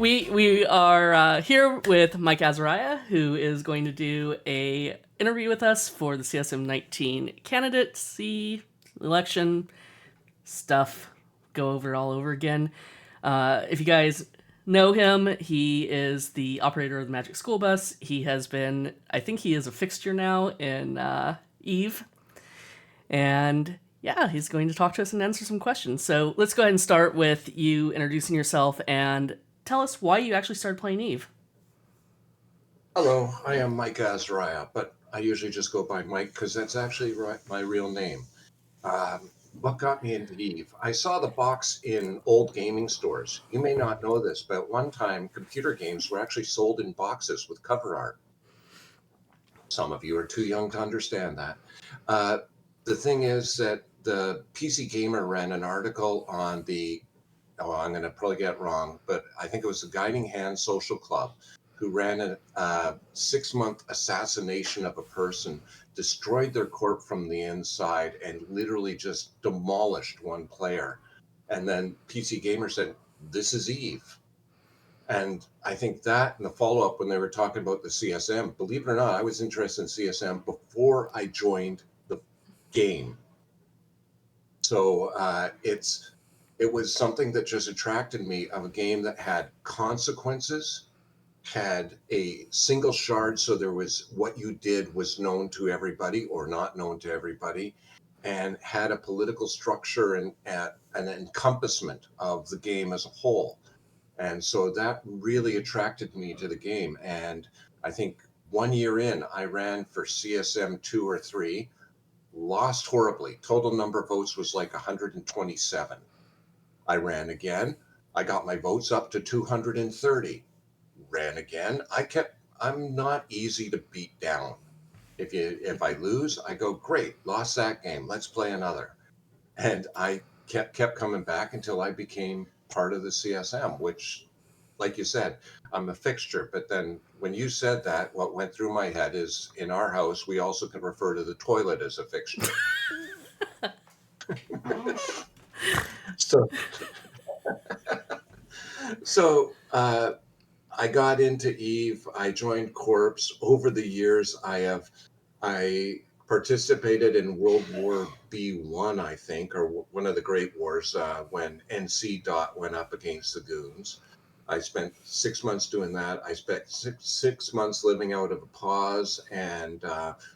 We are here with Mike Azariah, who is going to do a interview with us for the CSM19 candidacy election stuff. Go over it all over again. If you guys know him, he is the operator of the Magic School Bus. He has been, I think he is a fixture now in Eve. And yeah, he's going to talk to us and answer some questions. So let's go ahead and start with you introducing yourself and tell us why you actually started playing Eve. Hello, I am Mike Azariah, but I usually just go by Mike because that's actually my real name. What got me into Eve? I saw the box in old gaming stores. You may not know this, but at one time, computer games were actually sold in boxes with cover art. Some of you are too young to understand that. The thing is that the PC Gamer ran an article on I'm going to probably get it wrong, but I think it was the Guiding Hand Social Club who ran a 6-month assassination of a person, destroyed their corp from the inside, and literally just demolished one player. And then PC Gamer said, "This is Eve." And I think that and the follow-up when they were talking about the CSM, believe it or not, I was interested in CSM before I joined the game. So it was something that just attracted me of a game that had consequences, had a single shard, so there was what you did was known to everybody or not known to everybody, and had a political structure and an encompassment of the game as a whole. And so that really attracted me to the game. And I think 1 year in, I ran for CSM 2 or 3, lost horribly. Total number of votes was like 127. I ran again. I got my votes up to 230. Ran again. I'm not easy to beat down. If I lose, I go, great, lost that game. Let's play another. And I kept coming back until I became part of the CSM, which, like you said, I'm a fixture. But then when you said that, what went through my head is in our house, we also can refer to the toilet as a fixture. so so I got into Eve. I joined Corps. Over the years, I participated in World War B1, I think, or one of the Great Wars when NC Dot went up against the Goons. I spent 6 months doing that. I spent six months living out of a pause and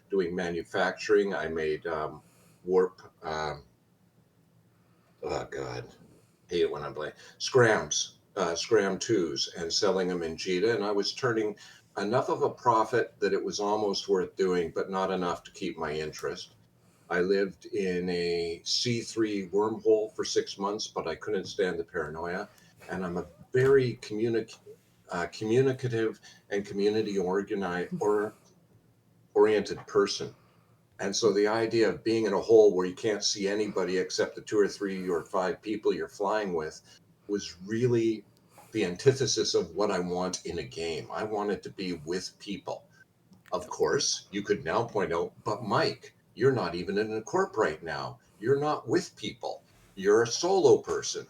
doing manufacturing. I made warp. Oh God, hate it when I'm blank. Scram 2s, and selling them in JITA. And I was turning enough of a profit that it was almost worth doing, but not enough to keep my interest. I lived in a C3 wormhole for 6 months, but I couldn't stand the paranoia. And I'm a very communicative and community oriented person. And so the idea of being in a hole where you can't see anybody except the 2 or 3 or 5 people you're flying with was really the antithesis of what I want in a game. I wanted to be with people. Of course, you could now point out, but Mike, you're not even in a corp right now. You're not with people. You're a solo person.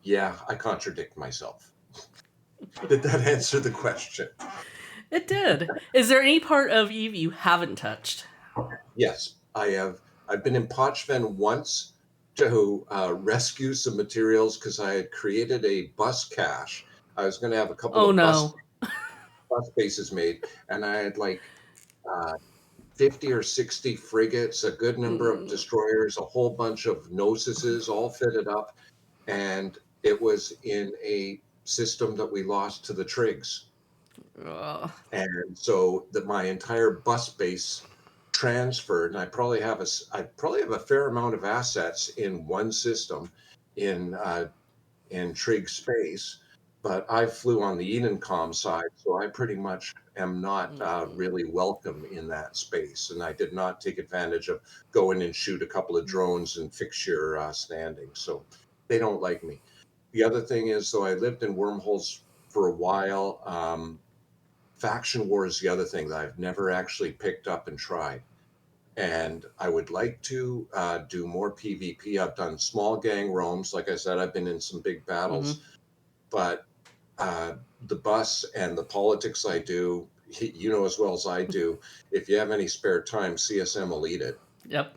Yeah, I contradict myself. Did that answer the question? It did. Is there any part of Eve you haven't touched? Yes, I have. I've been in Pochven once to rescue some materials because I had created a bus cache. I was going to have a couple Oh of bus no. bases made, and I had like uh, 50 or 60 frigates, a good number of destroyers, a whole bunch of Gnosises, all fitted up, and it was in a system that we lost to the Trigs. And so that my entire bus base transferred, and I probably have a fair amount of assets in one system in Trig space, but I flew on the Edencom side, so I pretty much am not really welcome in that space, and I did not take advantage of going and shoot a couple of drones and fix your standing, so they don't like me. The other thing is, so I lived in wormholes for a while. Faction War is the other thing that I've never actually picked up and tried. And I would like to do more PvP. I've done small gang roams. Like I said, I've been in some big battles, but the bus and the politics I do, you know as well as I do, if you have any spare time, CSM will eat it. Yep.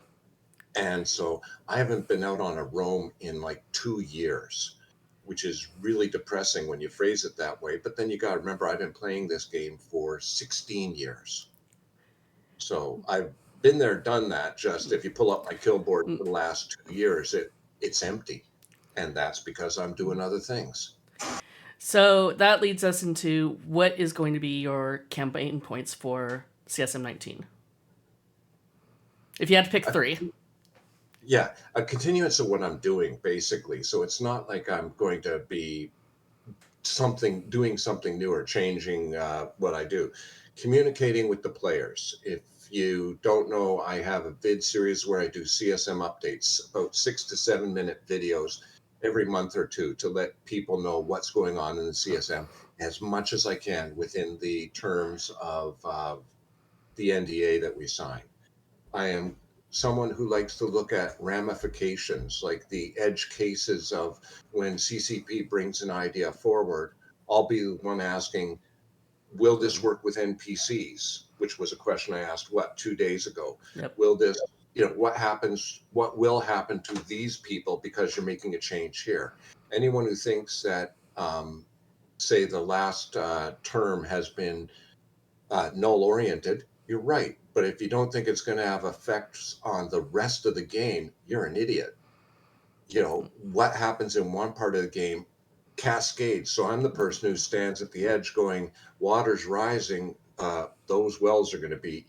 And so I haven't been out on a roam in like 2 years, which is really depressing when you phrase it that way. But then you got to remember, I've been playing this game for 16 years. So I've been there, done that. Just if you pull up my kill board for the last 2 years, it's empty. And that's because I'm doing other things. So that leads us into what is going to be your campaign points for CSM19. If you had to pick A, three. yeah, a continuance of what I'm doing, basically. So it's not like I'm going to be doing something new or changing what I do. Communicating with the players. If you don't know, I have a vid series where I do CSM updates, about 6 to 7 minute videos every month or two to let people know what's going on in the CSM as much as I can within the terms of the NDA that we sign. I am someone who likes to look at ramifications, like the edge cases of when CCP brings an idea forward. I'll be the one asking, will this work with NPCs? Which was a question I asked, 2 days ago. Yep. Will this, what will happen to these people because you're making a change here? Anyone who thinks that, say, the last term has been null oriented, you're right. But if you don't think it's going to have effects on the rest of the game, you're an idiot. What happens in one part of the game cascades. So I'm the person who stands at the edge going, water's rising. Those wells are going to be,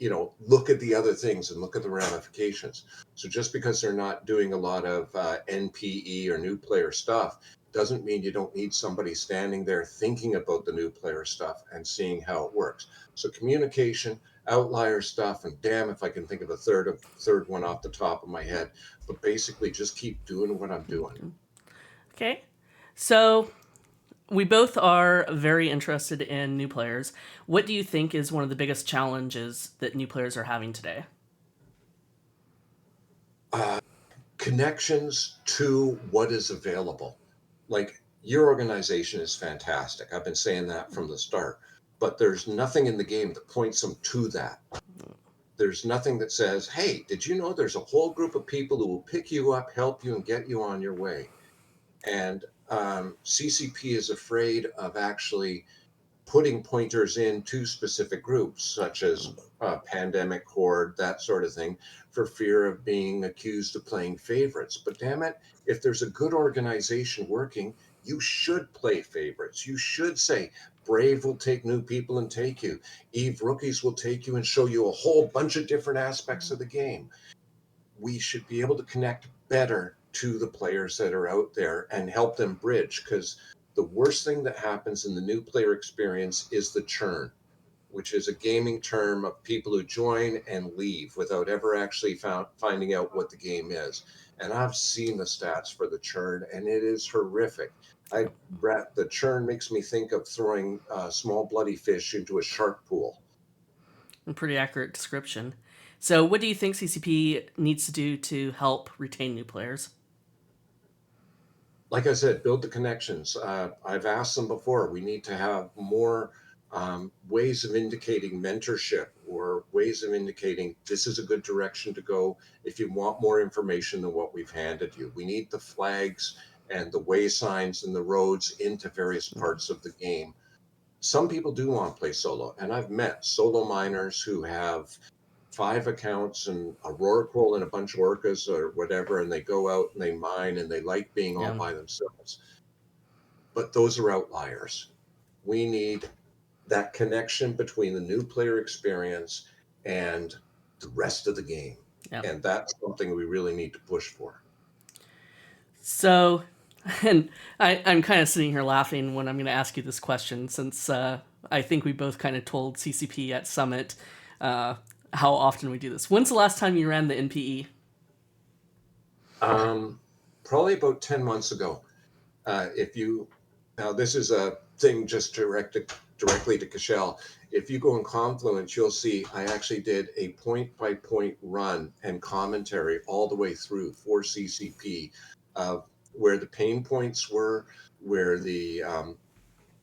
look at the other things and look at the ramifications. So just because they're not doing a lot of NPE or new player stuff doesn't mean you don't need somebody standing there thinking about the new player stuff and seeing how it works. So communication, outlier stuff, and damn if I can think of a third one off the top of my head. But basically, just keep doing what I'm doing. Okay. So we both are very interested in new players. What do you think is one of the biggest challenges that new players are having today? Connections to what is available. Like your organization is fantastic. I've been saying that from the start, but there's nothing in the game that points them to that. There's nothing that says, hey, did you know there's a whole group of people who will pick you up, help you, and get you on your way? And CCP is afraid of actually putting pointers into specific groups, such as pandemic horde, that sort of thing, for fear of being accused of playing favorites. But damn it, if there's a good organization working, you should play favorites. You should say, Brave will take new people and take you. Eve Rookies will take you and show you a whole bunch of different aspects of the game. We should be able to connect better to the players that are out there and help them bridge, because the worst thing that happens in the new player experience is the churn, which is a gaming term of people who join and leave without ever actually finding out what the game is. And I've seen the stats for the churn, and it is horrific. Brett, the churn makes me think of throwing small bloody fish into a shark pool. A pretty accurate description. So, what do you think CCP needs to do to help retain new players? Like I said, build the connections. I've asked them before. We need to have more ways of indicating mentorship or ways of indicating this is a good direction to go if you want more information than what we've handed you. We need the flags and the way signs and the roads into various parts of the game. Some people do want to play solo, and I've met solo miners who have 5 accounts and a rorqual and a bunch of orcas or whatever, and they go out and they mine and they like being all Yeah. by themselves. But those are outliers. We need that connection between the new player experience and the rest of the game. Yeah. And that's something we really need to push for. So, I'm kind of sitting here laughing when I'm going to ask you this question, since I think we both kind of told CCP at Summit how often we do this. When's the last time you ran the NPE? Um, Probably about 10 months ago. If you Now this is a thing just directly to Cashel. If you go in Confluence, you'll see I actually did a point by point run and commentary all the way through for CCP of where the pain points were, where the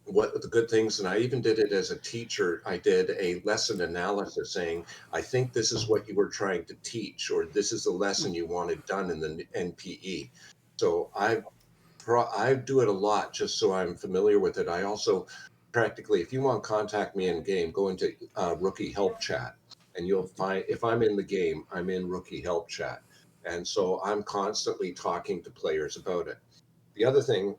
what the good things, and I even did it as a teacher. I did a lesson analysis saying, I think this is what you were trying to teach, or this is the lesson you wanted done in the NPE. So I do it a lot just so I'm familiar with it. I also practically, if you want to contact me in game, go into rookie help chat, and you'll find if I'm in the game, I'm in rookie help chat. And so I'm constantly talking to players about it. The other thing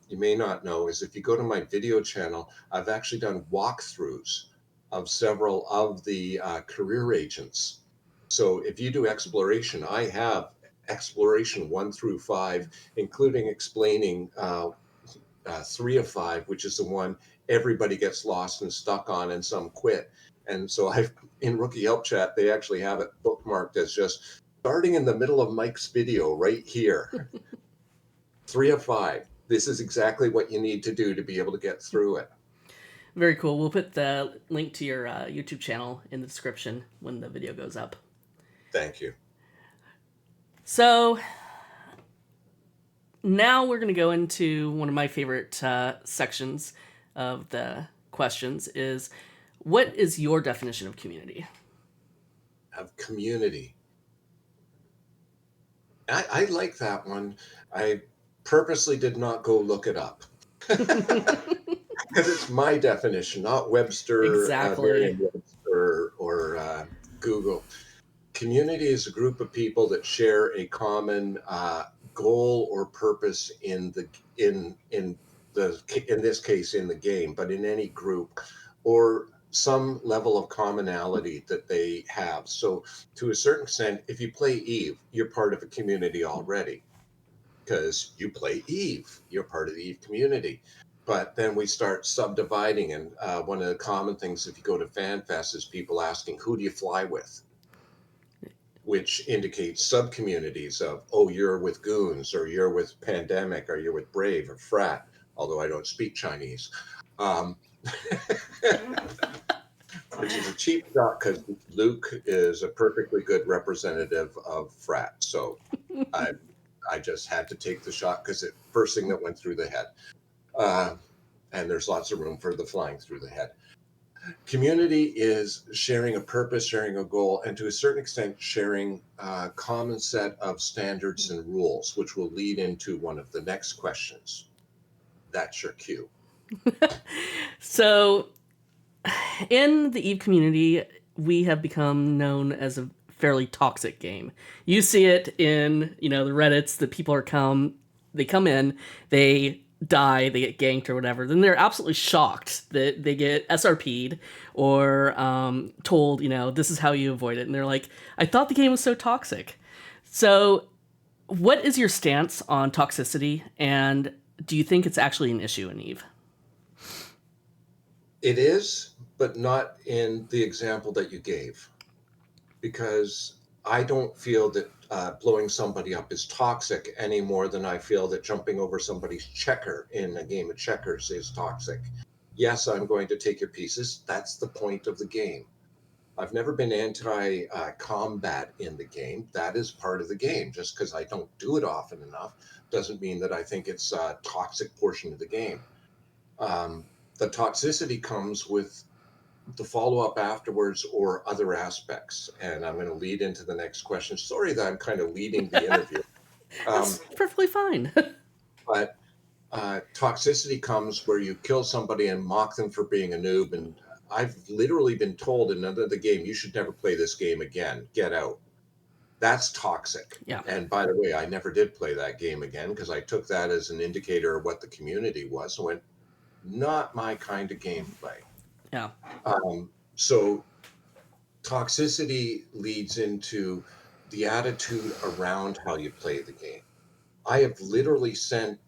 you may not know is if you go to my video channel, I've actually done walkthroughs of several of the career agents. So if you do exploration, I have exploration 1 through 5, including explaining 3 of 5, which is the one everybody gets lost and stuck on and some quit. And so I've in Rookie Help Chat, they actually have it bookmarked as just starting in the middle of Mike's video right here. 3 of 5. This is exactly what you need to do to be able to get through it. Very cool. We'll put the link to your YouTube channel in the description when the video goes up. Thank you. So now we're going to go into one of my favorite sections of the questions is, what is your definition of community? Of community. I like that one. I purposely did not go look it up. Because it's my definition, not Webster, Exactly. Merriam-Webster, or Google. Community is a group of people that share a common goal or purpose in this case in the game, but in any group, or some level of commonality that they have. So, to a certain extent, if you play Eve, you're part of a community already because you play Eve. You're part of the Eve community. But then we start subdividing, and one of the common things if you go to FanFest is people asking, "Who do you fly with?" Which indicates sub-communities of, oh, you're with Goons, or you're with Pandemic, or you're with Brave, or Frat, although I don't speak Chinese. Which is a cheap shot because Luke is a perfectly good representative of Frat. So I just had to take the shot because it first thing that went through the head. And there's lots of room for the flying through the head. Community is sharing a purpose, sharing a goal, and to a certain extent, sharing a common set of standards and rules, which will lead into one of the next questions. That's your cue. So, in the Eve community, we have become known as a fairly toxic game. You see it in, the Reddits that people they come in, they die, they get ganked or whatever, then they're absolutely shocked that they get SRP'd or told, this is how you avoid it. And they're like, I thought the game was so toxic. So, what is your stance on toxicity, and do you think it's actually an issue in Eve? It is, but not in the example that you gave, because I don't feel that blowing somebody up is toxic any more than I feel that jumping over somebody's checker in a game of checkers is toxic. Yes, I'm going to take your pieces. That's the point of the game. I've never been anti combat in the game. That is part of the game. Just because I don't do it often enough doesn't mean that I think it's a toxic portion of the game. The toxicity comes with the follow up afterwards or other aspects. And I'm going to lead into the next question. Sorry that I'm kind of leading the interview. That's perfectly fine. But toxicity comes where you kill somebody and mock them for being a noob. And I've literally been told in another game, you should never play this game again. Get out. That's toxic. Yeah. And by the way, I never did play that game again because I took that as an indicator of what the community was. And went, not my kind of gameplay. Yeah. So toxicity leads into the attitude around how you play the game. I have literally sent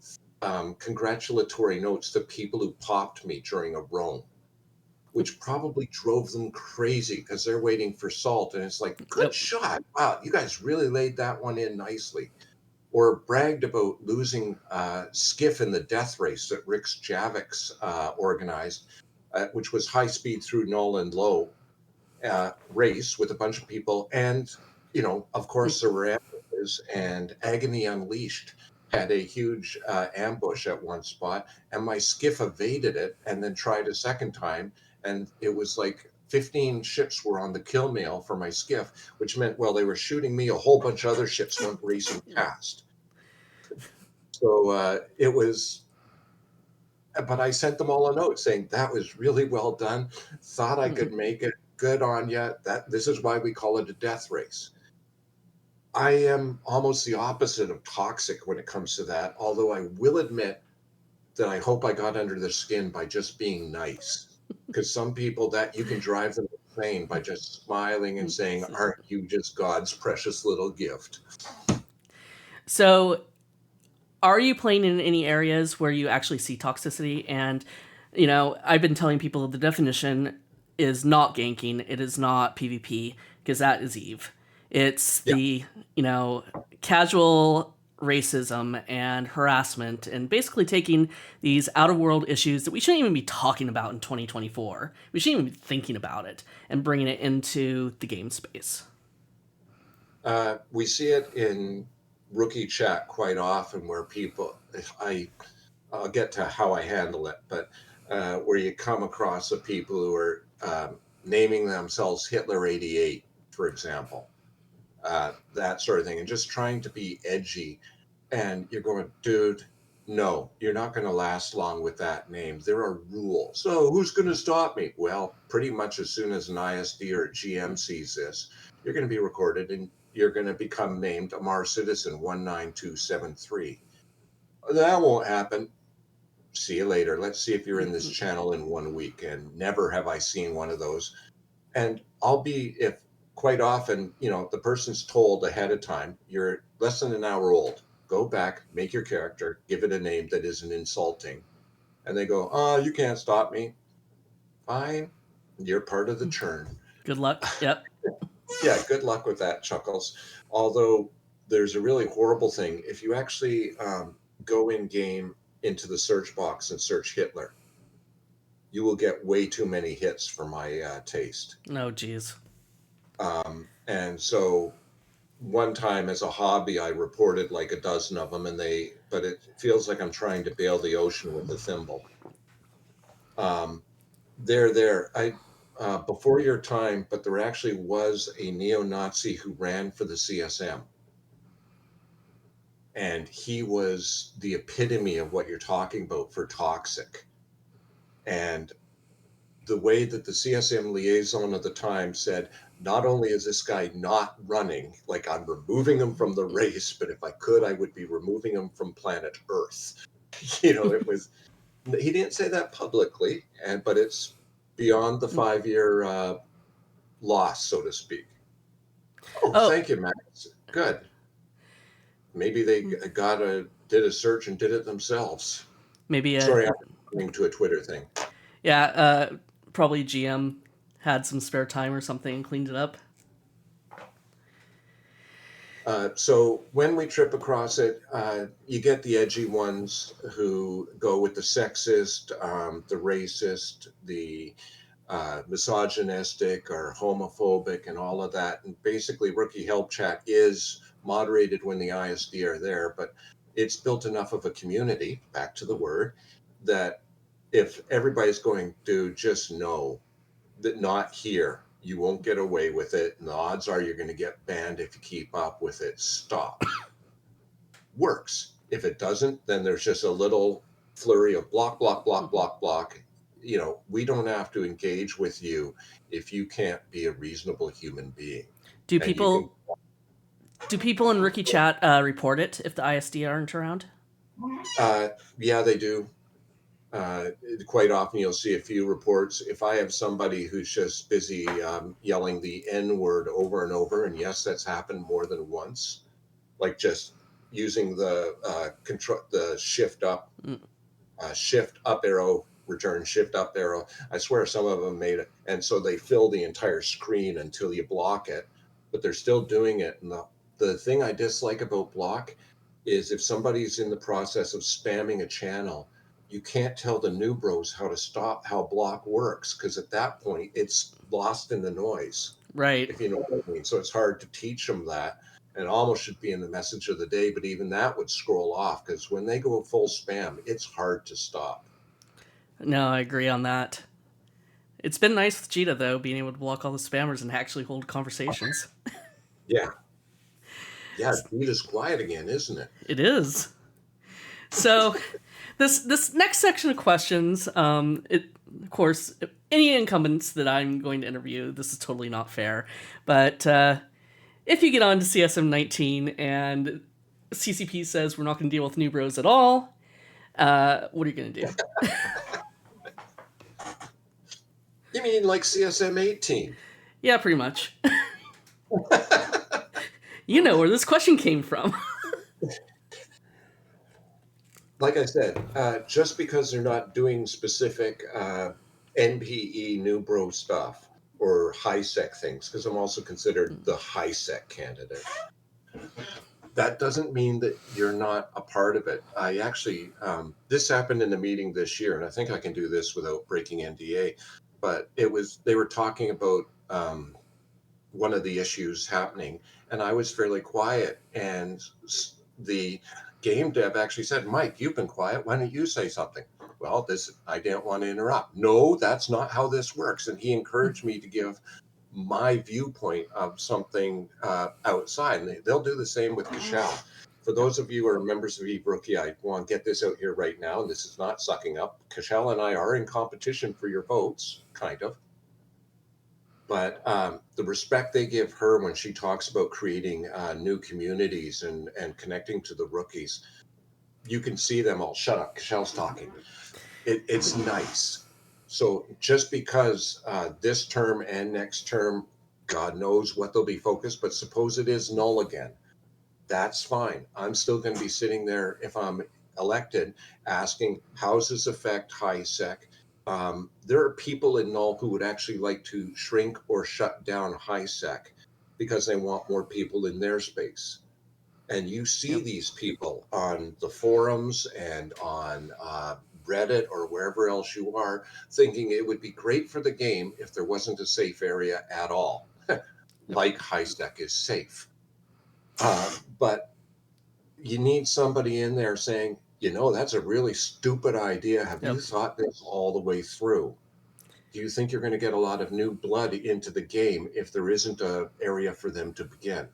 congratulatory notes to people who popped me during a roam, which probably drove them crazy because they're waiting for salt. And it's like, good Yep. shot. Wow, you guys really laid that one in nicely. Or bragged about losing Skiff in the death race that Rick Javix organized, which was high speed through null and low race with a bunch of people. And, of course, there were amateurs and Agony Unleashed. had a huge ambush at one spot, and my skiff evaded it and then tried a second time. And it was like 15 ships were on the kill mail for my skiff, which meant, well, they were shooting me, a whole bunch of other ships went racing past. So it was, but I sent them all a note saying that was really well done. Thought I could make it. Good on you. That this is why we call it a death race. I am almost the opposite of toxic when it comes to that. Although I will admit that I hope I got under their skin by just being nice. Because some people that you can drive them insane by just smiling and saying, "Aren't you just God's precious little gift?" So, are you playing in any areas where you actually see toxicity? And, I've been telling people the definition is not ganking, it is not PvP, because that is Eve. It's Yeah. the, casual racism and harassment and basically taking these out of world issues that we shouldn't even be talking about in 2024. We shouldn't even be thinking about it and bringing it into the game space. We see it in rookie chat quite often where people, I'll get to how I handle it, but where you come across the people who are naming themselves Hitler 88, for example, that sort of thing, and just trying to be edgy. And you're going, dude, no, you're not going to last long with that name. There are rules. So who's going to stop me? Well, pretty much as soon as an ISD or a GM sees this, you're going to be recorded and you're going to become named Amar Citizen 19273. That won't happen. See you later. Let's see if you're in this channel in 1 week. And never have I seen one of those. And I'll be, if quite often, the person's told ahead of time, you're less than an hour old, go back, make your character, give it a name that isn't insulting. And they go, oh, you can't stop me. Fine. You're part of the churn. Good luck. Yep. Yeah, good luck with that, Chuckles. Although there's a really horrible thing. If you actually go in game into the search box and search Hitler, you will get way too many hits for my taste. Oh, geez. And so one time as a hobby, I reported like a dozen of them, but it feels like I'm trying to bail the ocean with a thimble. They're there. Before your time, but there actually was a neo-Nazi who ran for the CSM. And he was the epitome of what you're talking about for toxic. And the way that the CSM liaison at the time said, not only is this guy not running, like I'm removing him from the race, but if I could, I would be removing him from planet Earth. It was, he didn't say that publicly, but it's beyond the 5-year loss, so to speak. Oh, Oh, thank you, Max. Good. Maybe they did a search and did it themselves. maybe Sorry, I'm coming to a Twitter thing. yeah, probably GM had some spare time or something and cleaned it up. So when we trip across it, you get the edgy ones who go with the sexist, the racist, the misogynistic or homophobic and all of that. And basically, Rookie Help Chat is moderated when the ISD are there, but it's built enough of a community, back to the word, that if everybody's going, dude, just know that not here. You won't get away with it. And the odds are you're going to get banned if you keep up with it. Stop. Works. If it doesn't, then there's just a little flurry of block, block, block, block, block. We don't have to engage with you if you can't be a reasonable human being. Do And you can, people do people in Rookie Chat report it if the ISD aren't around? yeah, they do. Uh, Quite often you'll see a few reports. If I have somebody who's just busy yelling the N word over and over, and yes, that's happened more than once, like just using the shift up arrow, return shift up arrow. I swear some of them made it, and so they fill the entire screen until you block it, but they're still doing it. And the thing I dislike about block is if somebody's in the process of spamming a channel, you can't tell the new bros how block works, because at that point it's lost in the noise, Right. if you know what I mean. So it's hard to teach them that. and it almost should be in the message of the day, but even that would scroll off because when they go full spam, it's hard to stop. No, I agree on that. It's been nice with Cheetah, though, being able to block all the spammers and actually hold conversations. Yeah. Yeah, Cheetah's quiet again, isn't it? It is. So, this next section of questions, of course, any incumbents that I'm going to interview, this is totally not fair. But if you get on to CSM19 and CCP says we're not going to deal with new bros at all, what are you going to do? You mean like CSM18? Yeah, pretty much. You know where this question came from. Like I said, just because they're not doing specific NPE new bro stuff or high sec things, because I'm also considered the high sec candidate, that doesn't mean that you're not a part of it. I actually, this happened in a meeting this year, and I think I can do this without breaking NDA, but they were talking about one of the issues happening, and I was fairly quiet, and the game dev actually said, Mike, you've been quiet, why don't you say something? Well, I didn't want to interrupt. No, that's not how this works. And he encouraged me to give my viewpoint of something outside, and they'll do the same with Cashel. For those of you who are members of eBrookie, I want to get this out here right now, and this is not sucking up. Cashel and I are in competition for your votes, kind of. But the respect they give her when she talks about creating new communities and connecting to the rookies, you can see them all. Shut up, Cachel's talking. It's nice. So just because this term and next term, God knows what they'll be focused, but suppose it is null again, that's fine. I'm still going to be sitting there if I'm elected asking, how does this affect high sec? There are people in null who would actually like to shrink or shut down high sec because they want more people in their space. And you see Yep. these people on the forums and on Reddit or wherever else you are, thinking it would be great for the game if there wasn't a safe area at all, like high sec is safe. But you need somebody in there saying, that's a really stupid idea. Have you Yep. thought this all the way through? Do you think you're going to get a lot of new blood into the game if there isn't an area for them to begin?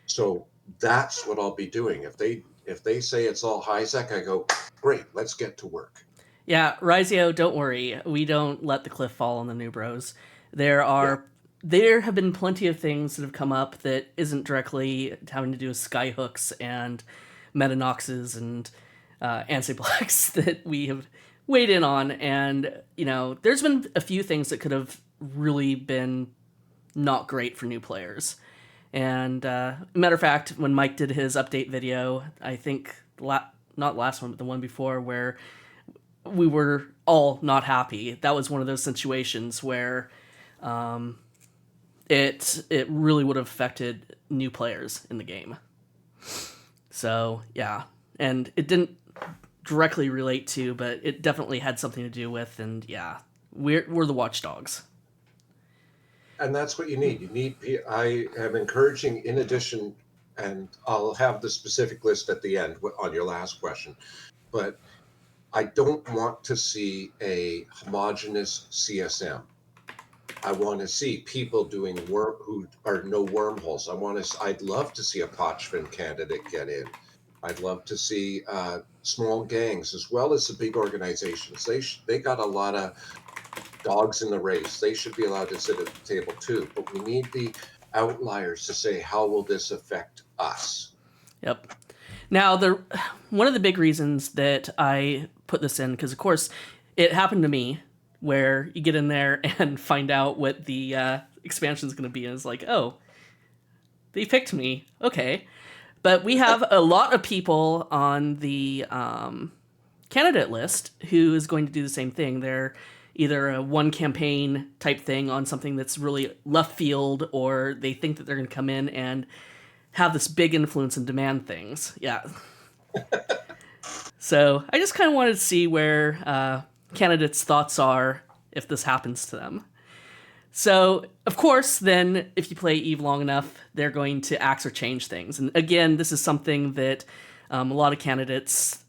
So that's what I'll be doing. If they say it's all high sec, I go, great, let's get to work. Yeah, Rizio, don't worry. We don't let the cliff fall on the new bros. There Yeah. have been plenty of things that have come up that isn't directly having to do with skyhooks and metanoxes and Ansi Blacks that we have weighed in on. And, there's been a few things that could have really been not great for new players. And matter of fact, when Mike did his update video, I think not last one, but the one before, where we were all not happy. That was one of those situations where it really would have affected new players in the game. So yeah, and it didn't directly relate to, but it definitely had something to do with. And yeah, we're the watchdogs. And that's what you need. I am encouraging, in addition, and I'll have the specific list at the end on your last question, but I don't want to see a homogenous CSM. I want to see people doing work who are no wormholes. I'd love to see a Potchfin candidate get in. I'd love to see small gangs as well as the big organizations. They got a lot of dogs in the race. They should be allowed to sit at the table too. But we need the outliers to say, how will this affect us? Yep. Now, one of the big reasons that I put this in, because of course it happened to me, where you get in there and find out what the expansion is going to be, and it's like, oh, they picked me. Okay. But we have a lot of people on the candidate list who is going to do the same thing. They're either a one campaign type thing on something that's really left field, or they think that they're going to come in and have this big influence and demand things. Yeah. So I just kind of wanted to see where candidates' thoughts are if this happens to them. So, of course, then if you play Eve long enough, they're going to axe or change things. And again, this is something that a lot of candidates,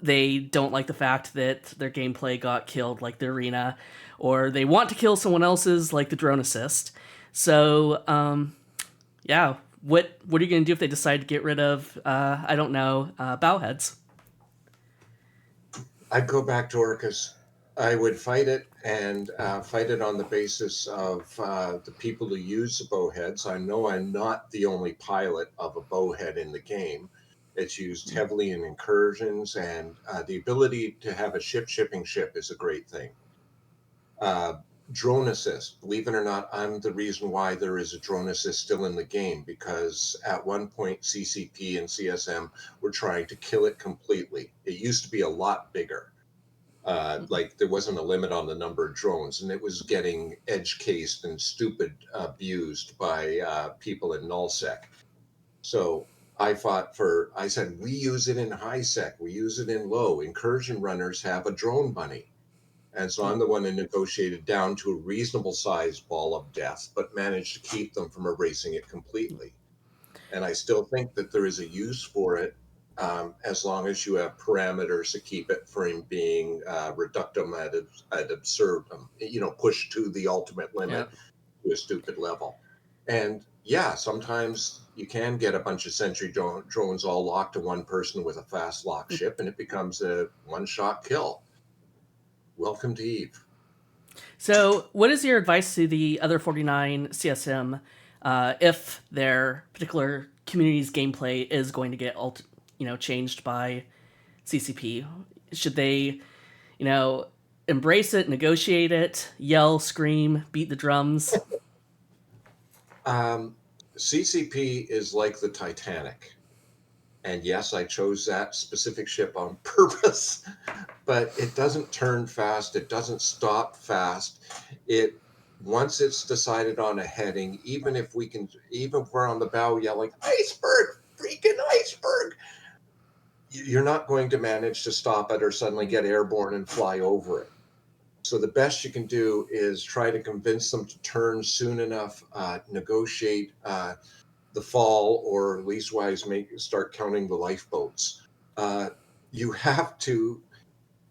they don't like the fact that their gameplay got killed, like the arena, or they want to kill someone else's, like the drone assist. So, yeah, what are you going to do if they decide to get rid of, I don't know, bowheads? I'd go back to Orcus. I would fight it and fight it on the basis of the people who use the bowheads. I know I'm not the only pilot of a bowhead in the game. It's used heavily in incursions, and the ability to have a ship shipping ship is a great thing. Uh, Drone assist, believe it or not, I'm the reason why there is a drone assist still in the game, because at one point CCP and CSM were trying to kill it completely. It used to be a lot bigger. Like there wasn't a limit on the number of drones, and it was getting edge cased and stupid abused by people in nullsec. So I said, we use it in high sec, we use it in low. Incursion runners have a drone bunny. And so I'm the one who negotiated down to a reasonable sized ball of death, but managed to keep them from erasing it completely. And I still think that there is a use for it, as long as you have parameters to keep it from being reductum ad absurdum, pushed to the ultimate Yeah. limit to a stupid level. And yeah, sometimes you can get a bunch of sentry drones all locked to one person with a fast lock ship, and it becomes a one shot kill. Welcome to Eve. So, what is your advice to the other 49 CSM if their particular community's gameplay is going to get changed by CCP? Should they, you know, embrace it, negotiate it, yell, scream, beat the drums? Um, CCP is like the Titanic. And yes, I chose that specific ship on purpose, but it doesn't turn fast. It doesn't stop fast. It Once it's decided on a heading, even if we're on the bow yelling, iceberg, freaking iceberg, you're not going to manage to stop it or suddenly get airborne and fly over it. So the best you can do is try to convince them to turn soon enough, negotiate the fall, or leastwise start counting the lifeboats. Uh, you have to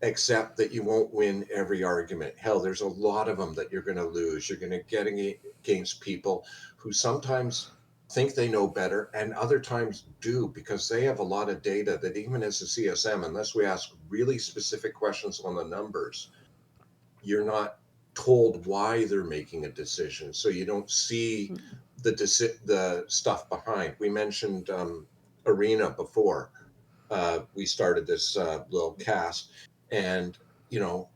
accept that you won't win every argument. Hell, there's a lot of them that you're going to lose. You're going to get against people who sometimes think they know better and other times do, because they have a lot of data that even as a CSM, unless we ask really specific questions on the numbers, you're not told why they're making a decision. So you don't see the stuff behind. We mentioned Arena before we started this little cast, and you know,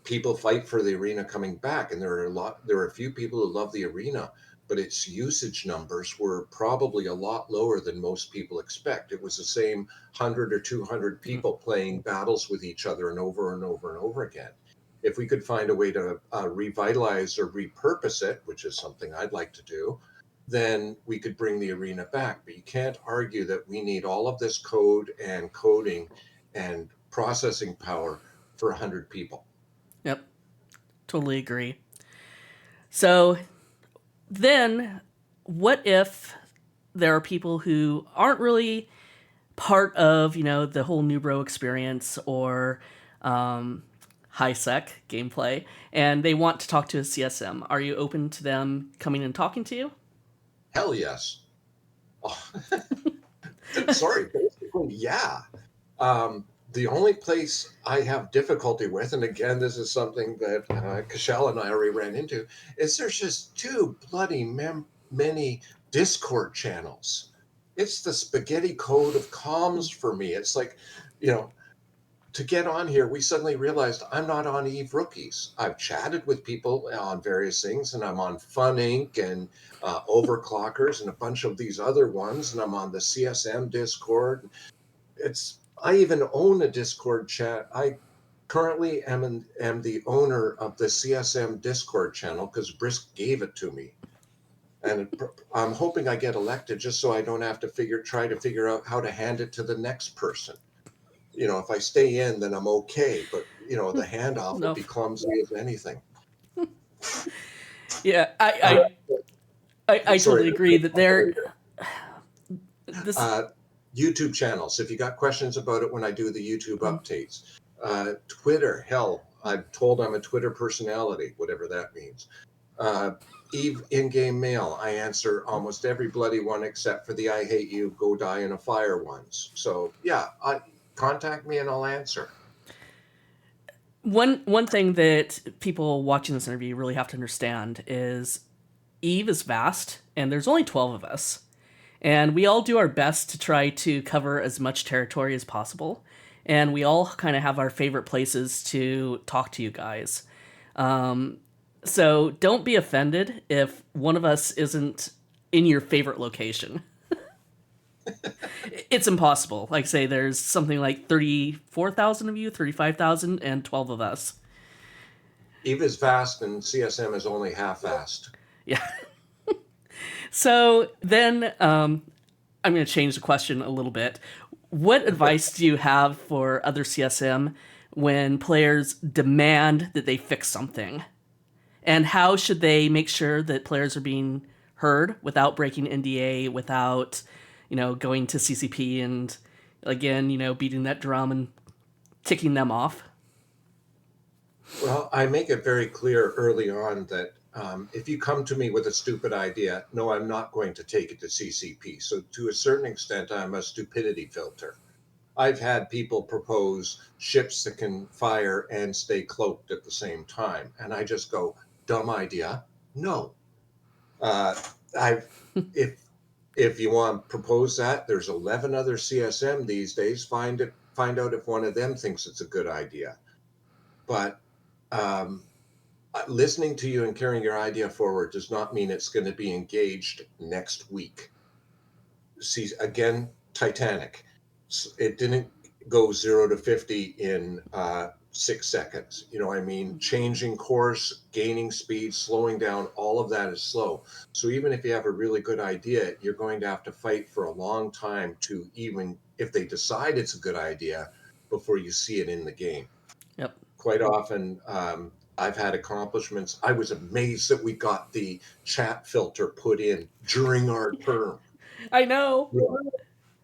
people fight for the arena coming back, and there are a few people who love the arena, but its usage numbers were probably a lot lower than most people expect. It was the same 100 or 200 people playing battles with each other and over and over and over again. If we could find a way to revitalize or repurpose it, which is something I'd like to do, then we could bring the arena back. But you can't argue that we need all of this code and coding and processing power for 100 people. Yep, totally agree. So, then what if there are people who aren't really part of the whole new bro experience or high sec gameplay, and they want to talk to a CSM? Are you open to them coming and talking to you? Hell yes. Oh, sorry, basically, yeah. The only place I have difficulty with, and again, this is something that Kashal and I already ran into, is there's just too bloody many Discord channels. It's the spaghetti code of comms for me. It's like, you know, to get on here, we suddenly realized I'm not on Eve Rookies. I've chatted with people on various things, and I'm on Fun Inc. and Overclockers and a bunch of these other ones, and I'm on the CSM Discord. I even own a Discord chat. I currently am the owner of the CSM Discord channel because Brisk gave it to me, and I'm hoping I get elected just so I don't have to try to figure out how to hand it to the next person. If I stay in, then I'm okay. But the handoff will No. be clumsy as anything. Yeah, Uh, I sorry. totally agree that this. Uh, YouTube channels. If you got questions about it when I do the YouTube Mm. updates, Twitter. Hell, I'm told I'm a Twitter personality, whatever that means. Uh, Eve in-game mail. I answer almost every bloody one except for the "I hate you, go die in a fire" ones. So yeah, contact me and I'll answer. One thing that people watching this interview really have to understand is Eve is vast, and there's only 12 of us. And we all do our best to try to cover as much territory as possible. And we all kind of have our favorite places to talk to you guys. So don't be offended if one of us isn't in your favorite location. It's impossible. Like, say, there's something like 34,000 of you, 35,000, and 12 of us. Eve is vast and CSM is only half vast. Yeah. So then I'm going to change the question a little bit. What advice do you have for other CSM when players demand that they fix something? And how should they make sure that players are being heard without breaking NDA, without, going to CCP and, again, beating that drum and ticking them off? Well, I make it very clear early on that if you come to me with a stupid idea, no, I'm not going to take it to CCP. So, to a certain extent, I'm a stupidity filter. I've had people propose ships that can fire and stay cloaked at the same time. And I just go, dumb idea. No. Uh, I've, if, if you want to propose that, there's 11 other CSM these days. Find out if one of them thinks it's a good idea. But um, listening to you and carrying your idea forward does not mean it's going to be engaged next week. See, again, Titanic. It didn't go 0 to 50 in 6 seconds. I mean, changing course, gaining speed, slowing down, all of that is slow. So even if you have a really good idea, you're going to have to fight for a long time to, even if they decide it's a good idea, before you see it in the game. Yep. Quite often, I've had accomplishments. I was amazed that we got the chat filter put in during our term. I know. Yeah.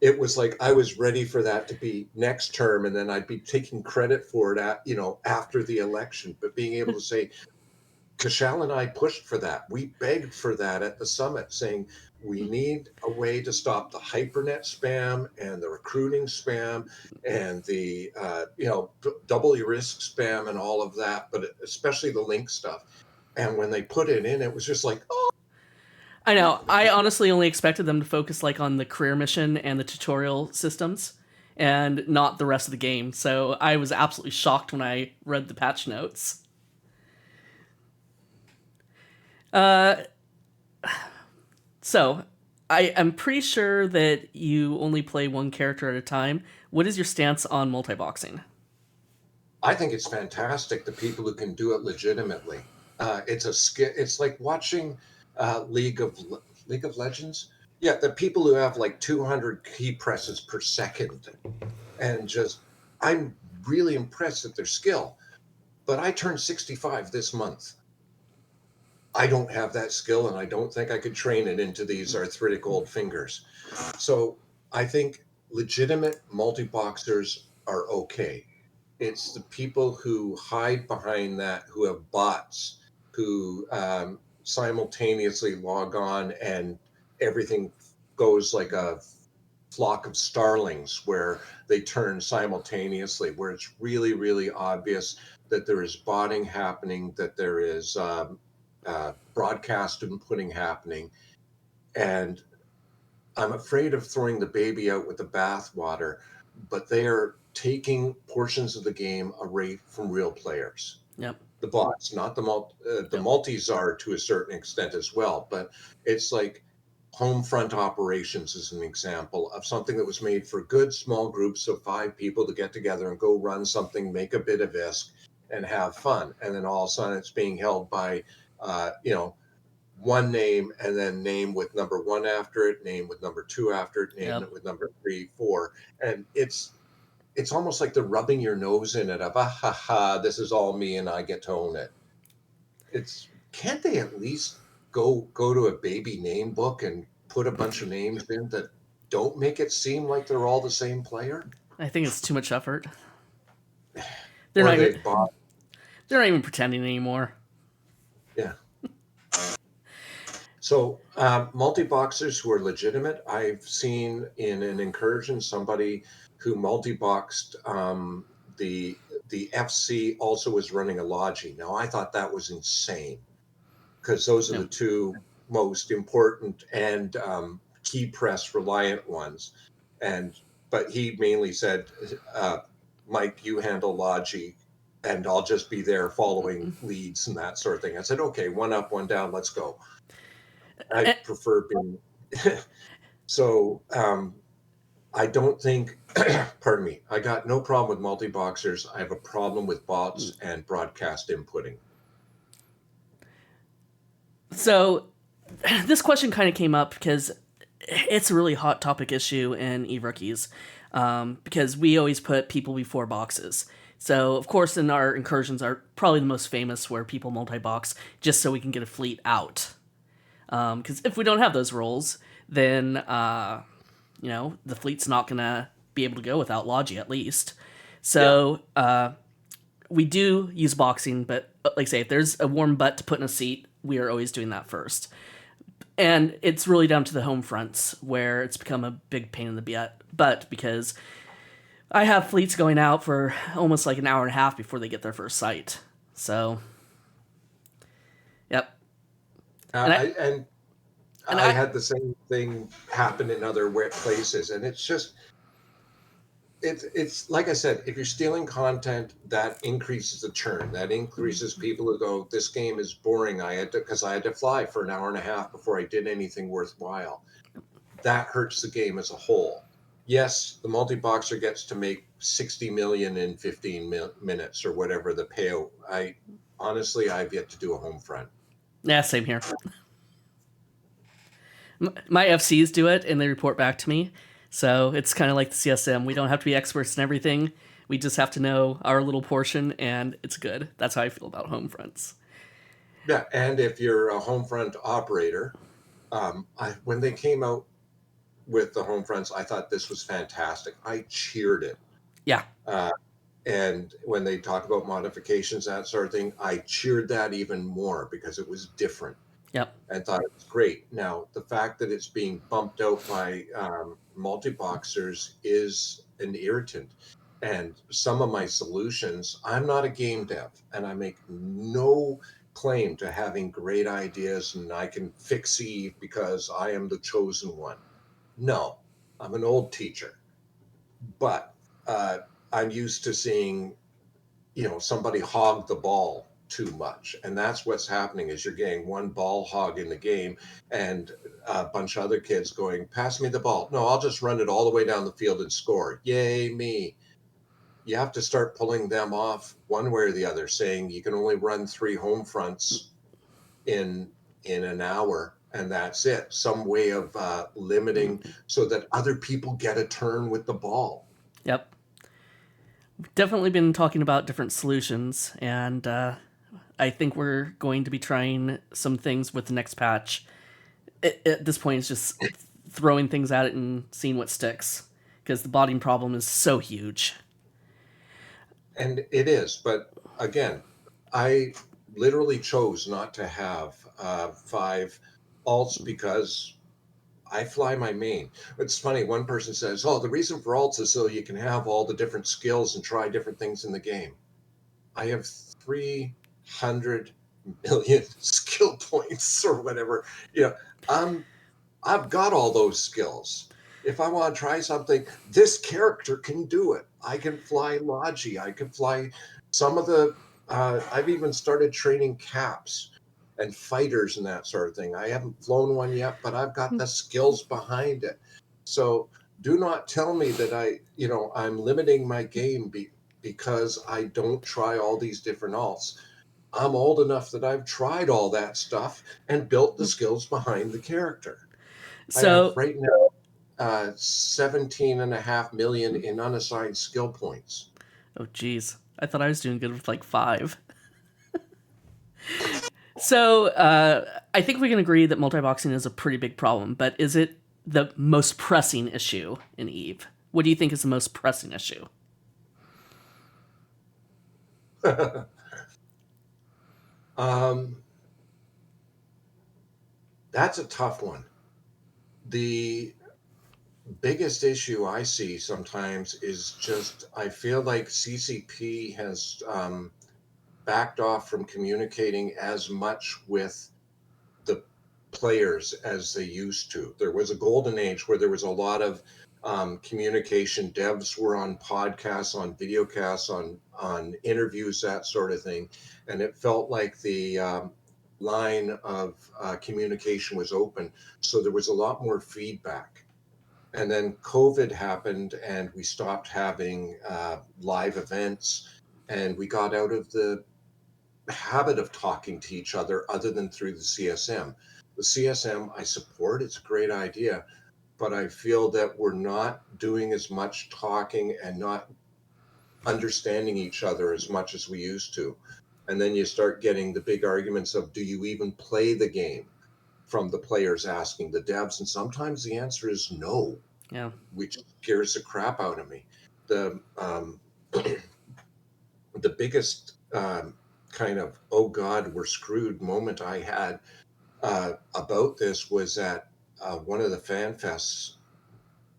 It was like I was ready for that to be next term, and then I'd be taking credit for it after the election. But being able to say, Kashal and I pushed for that. We begged for that at the summit, saying we need a way to stop the hypernet spam and the recruiting spam and the double your risk spam and all of that, but especially the link stuff. And when they put it in, it was just like, oh, I know. I honestly only expected them to focus like on the career mission and the tutorial systems and not the rest of the game. So I was absolutely shocked when I read the patch notes. So I am pretty sure that you only play one character at a time. What is your stance on multi-boxing? I think it's fantastic. The people who can do it legitimately. It's a skill. It's like watching League of Legends. Yeah, the people who have like 200 key presses per second, and just I'm really impressed at their skill. But I turned 65 this month. I don't have that skill, and I don't think I could train it into these arthritic old fingers. So I think legitimate multi boxers are okay. It's the people who hide behind that, who have bots, who simultaneously log on, and everything goes like a flock of starlings where they turn simultaneously, where it's really, really obvious that there is botting happening, that there is broadcast inputting happening. And I'm afraid of throwing the baby out with the bathwater, but they are taking portions of the game away from real players. Yep. The bots, not the Yep. multis are to a certain extent as well, but it's like home front operations is an example of something that was made for good small groups of 5 people to get together and go run something, make a bit of ISK, and have fun. And then all of a sudden, it's being held by one name, and then name with number one after it, name with number two after it, name Yep. with number three, four, and it's almost like they're rubbing your nose in it of, ah ha ha, this is all me and I get to own it. It's can't they at least go to a baby name book and put a bunch of names in that don't make it seem like they're all the same player? I think it's too much effort. They're Or not even they bought, they're not even pretending anymore. yeah. So multi-boxers who are legitimate, I've seen in an incursion somebody who multi-boxed the FC also was running a Logi. Now I thought that was insane because those are No. the two most important and key press reliant ones. And but he mainly said, uh, Mike, you handle Logi, and I'll just be there following leads and that sort of thing. I said, okay, one up, one down, let's go. I Eh, prefer being so. I don't think. Pardon me. I got no problem with multi-boxers. I have a problem with bots and broadcast inputting. So this question kind of came up because it's a really hot topic issue in e-rookies, because we always put people before boxes. So of course, in our incursions are probably the most famous where people multi-box just so we can get a fleet out. Because if we don't have those roles, then the fleet's not gonna be able to go without Logi at least. Yeah. So we do use boxing, but like I say, if there's a warm butt to put in a seat, we are always doing that first. And it's really down to the home fronts where it's become a big pain in the butt because I have fleets going out for almost like an hour and a half before they get their first sight. So, yep. And I And and I I had the same thing happen in other places, and it's just it's like I said, if you're stealing content, that increases the churn. That increases people who go, "This game is boring." I had to fly for an hour and a half before I did anything worthwhile. That hurts the game as a whole. Yes, the multi-boxer gets to make 60 million in 15 minutes or whatever the payout. I honestly, I've yet to do a home front. yeah, same here. My FCs do it and they report back to me. So it's kind of like the CSM. We don't have to be experts in everything. We just have to know our little portion, and it's good. That's how I feel about home fronts. Yeah, and if you're a home front operator, when they came out with the home fronts, I thought this was fantastic. I cheered it. Yeah. Uh, and when they talk about modifications, that sort of thing, I cheered that even more because it was different Yep. and thought it was great. Now, the fact that it's being bumped out by multi-boxers is an irritant. And some of my solutions, I'm not a game dev, and I make no claim to having great ideas and I can fix Eve because I am the chosen one. No, I'm an old teacher, but uh, I'm used to seeing, somebody hog the ball too much, and that's what's happening is you're getting one ball hog in the game and a bunch of other kids going, pass me the ball. No, I'll just run it all the way down the field and score. Yay me. You have to start pulling them off one way or the other, saying you can only run 3 home fronts in an hour and that's it. Some way of limiting so that other people get a turn with the ball. Yep. Definitely been talking about different solutions, and I think we're going to be trying some things with the next patch. At this point, it's just throwing things at it and seeing what sticks because the botting problem is so huge. And it is, but again, I literally chose not to have 5 alts because I fly my main. It's funny, one person says, oh, the reason for alts is so you can have all the different skills and try different things in the game. I have 300 million skill points or whatever. You know, I'm I've got all those skills. If I want to try something, this character can do it. I can fly Logi. I can fly some of the. I've even started training caps and fighters and that sort of thing. I haven't flown one yet, but I've got the skills behind it. So do not tell me that I'm limiting my game because I don't try all these different alts. I'm old enough that I've tried all that stuff and built the skills behind the character. I have So, right now 17.5 million in unassigned skill points. oh geez, I thought I was doing good with like 5. So I think we can agree that multi-boxing is a pretty big problem, but is it the most pressing issue in Eve? What do you think is the most pressing issue? um, that's a tough one. The biggest issue I see sometimes is just I feel like CCP has backed off from communicating as much with the players as they used to. There was a golden age where there was a lot of communication. Devs were on podcasts, on videocasts, on interviews, that sort of thing, and it felt like the line of communication was open. So there was a lot more feedback. And then COVID happened, and we stopped having live events, and we got out of the habit of talking to each other than through the CSM. The CSM I support, it's a great idea, but I feel that we're not doing as much talking and not understanding each other as much as we used to. And then you start getting the big arguments of, do you even play the game, from the players asking the devs? And sometimes the answer is no, Yeah. which scares the crap out of me. The the biggest kind of, oh God, we're screwed moment I had about this was at one of the fan fests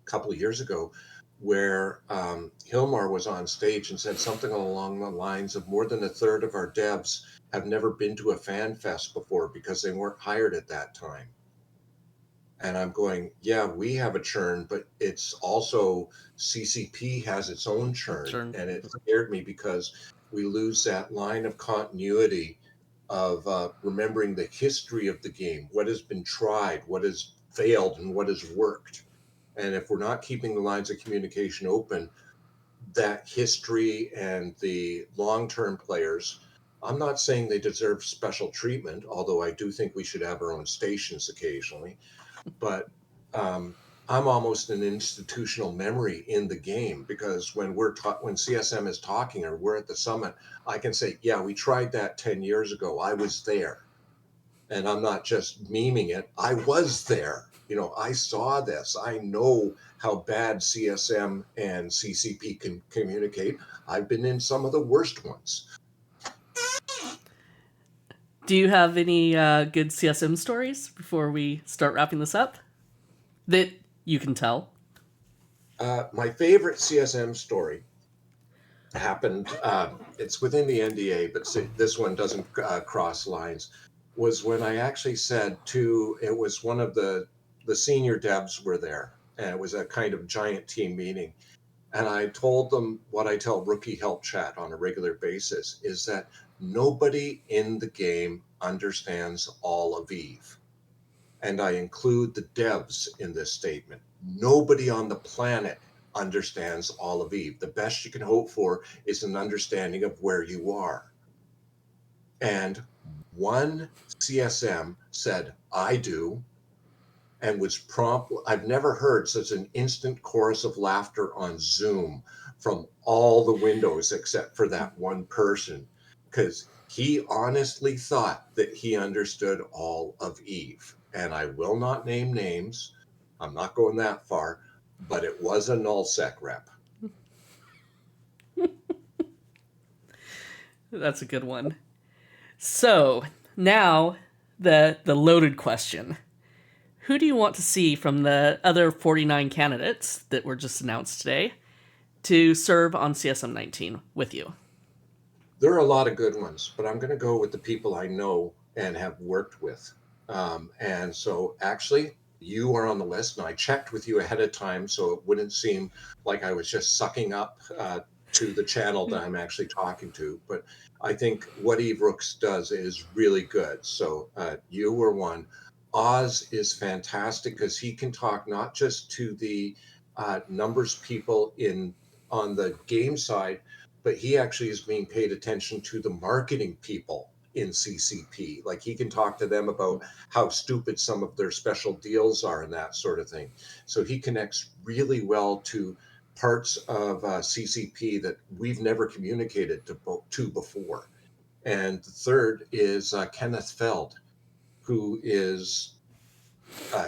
a couple of years ago, where Hilmar was on stage and said something along the lines of, more than a third of our devs have never been to a fan fest before because they weren't hired at that time. And I'm going, yeah, we have a churn, but it's also CCP has its own churn. Sure. And it scared me because we lose that line of continuity of remembering the history of the game, what has been tried, what has failed, and what has worked. And if we're not keeping the lines of communication open, that history and the long term players, I'm not saying they deserve special treatment, although I do think we should have our own stations occasionally, but I'm almost an institutional memory in the game, because when when CSM is talking or we're at the summit, I can say, yeah, we tried that 10 years ago. I was there. And I'm not just memeing it. I was there. I saw this. I know how bad CSM and CCP can communicate. I've been in some of the worst ones. Do you have any good CSM stories before we start wrapping this up that you can tell? My favorite CSM story happened, it's within the NDA, but this one doesn't cross lines, was when I actually said it was one of the senior devs were there, and it was a kind of giant team meeting. And I told them what I tell rookie help chat on a regular basis, is that nobody in the game understands all of Eve. And I include the devs in this statement. Nobody on the planet understands all of Eve. The best you can hope for is an understanding of where you are. And one CSM said, I do, and was prompt. I've never heard such an instant chorus of laughter on Zoom from all the windows except for that one person, because he honestly thought that he understood all of Eve. And I will not name names. I'm not going that far, but it was a nullsec rep. That's a good one. So now the loaded question: who do you want to see from the other 49 candidates that were just announced today to serve on CSM19 with you? There are a lot of good ones, but I'm going to go with the people I know and have worked with. And so actually, you are on the list, and I checked with you ahead of time so it wouldn't seem like I was just sucking up to the channel that I'm actually talking to. But I think what Eve Rooks does is really good. So you were one. Oz is fantastic because he can talk not just to the numbers people in on the game side, but he actually is being paid attention to the marketing people in CCP. Like, he can talk to them about how stupid some of their special deals are and that sort of thing. So he connects really well to parts of CCP that we've never communicated to before. And the third is Kenneth Feld, who is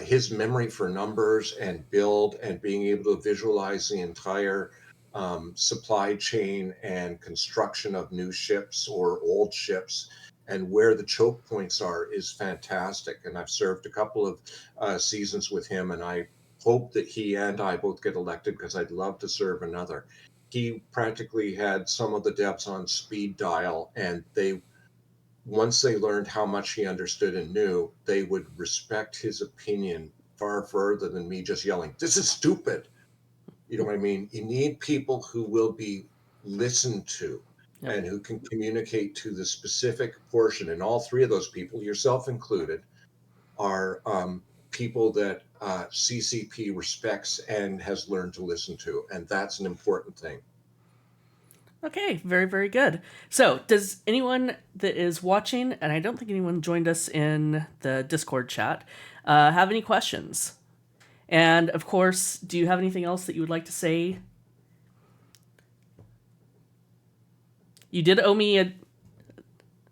his memory for numbers and build and being able to visualize the entire supply chain and construction of new ships or old ships and where the choke points are is fantastic. And I've served a couple of seasons with him, and I hope that he and I both get elected because I'd love to serve another. He practically had some of the devs on speed dial, and they once they learned how much he understood and knew, they would respect his opinion far further than me just yelling, "This is stupid." You know what I mean? You need people who will be listened to Yep. and who can communicate to the specific portion. And all three of those people, yourself included, are people that CCP respects and has learned to listen to. And that's an important thing. Okay, very, very good. So, does anyone that is watching, and I don't think anyone joined us in the Discord chat, have any questions? And of course, do you have anything else that you would like to say? You did owe me a.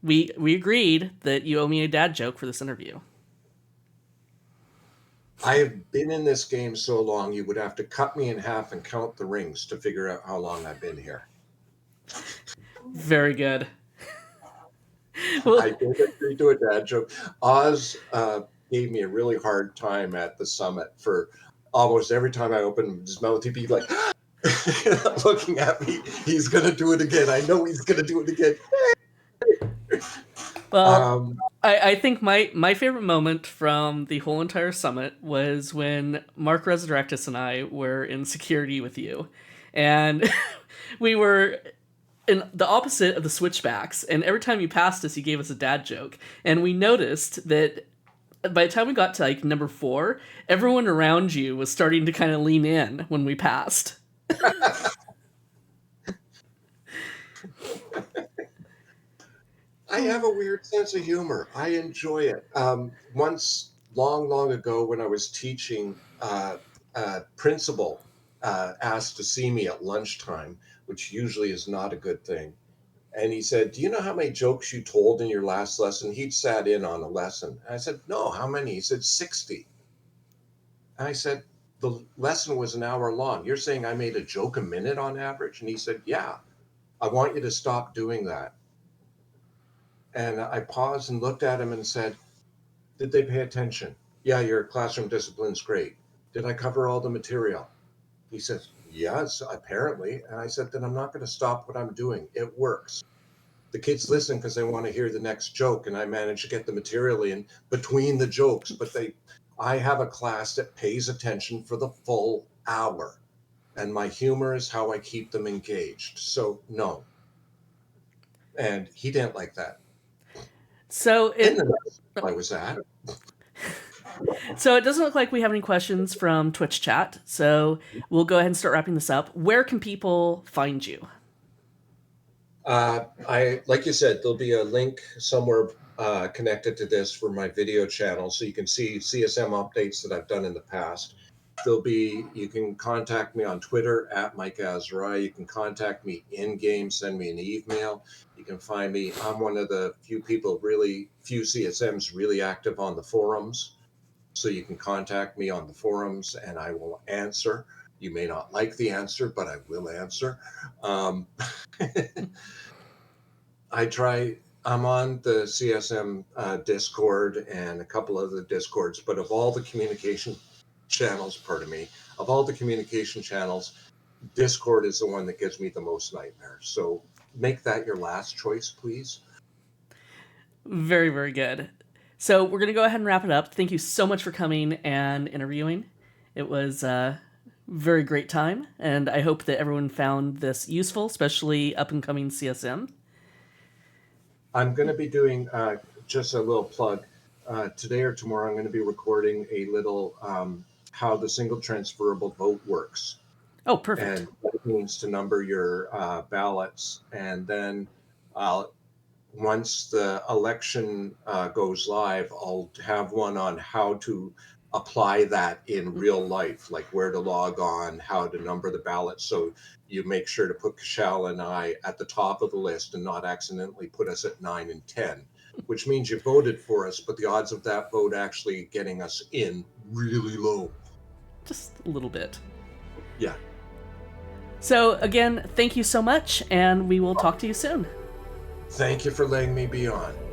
We agreed that you owe me a dad joke for this interview. I have been in this game so long, you would have to cut me in half and count the rings to figure out how long I've been here. Very good. Well, I did agree to a dad joke. Oz gave me a really hard time at the summit for almost every time I opened his mouth, he'd be like, looking at me. He's going to do it again. I know he's going to do it again. well, Um, I think my favorite moment from the whole entire summit was when Mark Resurrectus and I were in security with you, and we were in the opposite of the switchbacks. And every time you passed us, you gave us a dad joke, and we noticed that by the time we got to like number 4, everyone around you was starting to kind of lean in when we passed. I have a weird sense of humor. I enjoy it. Once, long, long ago, when I was teaching, principal asked to see me at lunchtime, which usually is not a good thing. And he said, "Do you know how many jokes you told in your last lesson?" He'd sat in on a lesson. I said, "No, how many?" He said, 60. And I said, "The lesson was an hour long. You're saying I made a joke a minute on average?" And he said, "Yeah, I want you to stop doing that." And I paused and looked at him and said, "Did they pay attention?" "Yeah, your classroom discipline's great." "Did I cover all the material?" He says, "Yes, apparently." And I said, "Then I'm not going to stop what I'm doing. It works. The kids listen because they want to hear the next joke, and I manage to get the material in between the jokes. But I have a class that pays attention for the full hour, and my humor is how I keep them engaged. So no." And he didn't like that. So In it the next I was at. so it doesn't look like we have any questions from Twitch chat. So we'll go ahead and start wrapping this up. Where can people find you? I like you said, there'll be a link somewhere connected to this for my video channel, so you can see CSM updates that I've done in the past. You can contact me on Twitter at Mike Azariah. You can contact me in game, send me an email. You can find me. I'm one of the few CSMs really active on the forums. So you can contact me on the forums and I will answer. You may not like the answer, but I will answer. Um, I'm on the CSM Discord and a couple of the Discords, but of all the communication channels, Discord is the one that gives me the most nightmares. So make that your last choice, please. Very, very good. So we're going to go ahead and wrap it up. Thank you so much for coming and interviewing. It was a very great time, and I hope that everyone found this useful, especially up and coming CSM. I'm going to be doing just a little plug. Today or tomorrow, I'm going to be recording a little how the single transferable vote works Oh, perfect. and what it means to number your ballots. And then once the election goes live, I'll have one on how to apply that in real life, like where to log on, how to number the ballot. So you make sure to put Cashel and I at the top of the list and not accidentally put us at 9 and 10, which means you voted for us, but the odds of that vote actually getting us in really low. Just a little bit. Yeah. So again, thank you so much, and we will talk to you soon. Thank you for letting me be on.